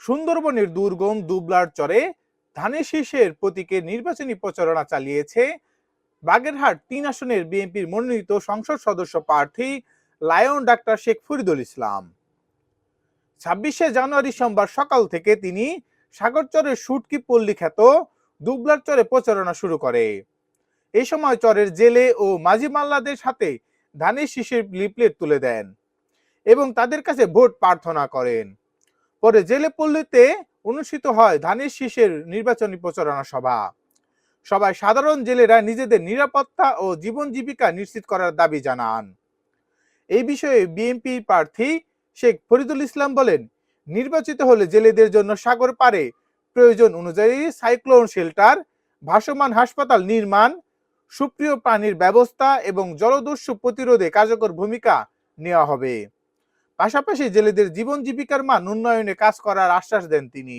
সুন্দরবনের দুর্গম দুবলার চরে ধানের শীষের প্রতীকে নির্বাচনী প্রচারণা চালিয়েছে বাগেরহাট ৩ আসনের বিএনপির মনোনীত সংসদ সদস্য প্রার্থী লায়ন ডাক্তার শেখ ফরিদুল ইসলাম। ২৬শে জানুয়ারি সোমবার সকাল থেকে তিনি সাগরচরের সুটকি পল্লী খ্যাত দুবলার চরে প্রচারণা শুরু করে। এই সময় চরের জেলে ও মাঝি মাল্লাদের সাথে ধানের শীষের লিফলেট তুলে দেন এবং তাদের কাছে ভোট প্রার্থনা করেন। পরে জেলে পল্লীতে অনুষ্ঠিত হয় ধানের শীষের নির্বাচনী প্রচারণা সভা। সবাই সাধারণ জেলেরা নিজেদের নিরাপত্তা ও জীবন জীবিকা নিশ্চিত করার দাবি জানান। এই বিষয়ে বিএনপি প্রার্থী শেখ ফরিদুল ইসলাম বলেন, নির্বাচিত হলে জেলেদের জন্য সাগর পাড়ে প্রয়োজন অনুযায়ী সাইক্লোন শেল্টার, ভাসমান হাসপাতাল নির্মাণ, সুপ্রিয় পানির ব্যবস্থা এবং জলদস্যু প্রতিরোধে কার্যকর ভূমিকা নেওয়া হবে। পাশাপাশি জেলেদের জীবন জীবিকার মান উন্নয়নে কাজ করার আশ্বাস দেন তিনি।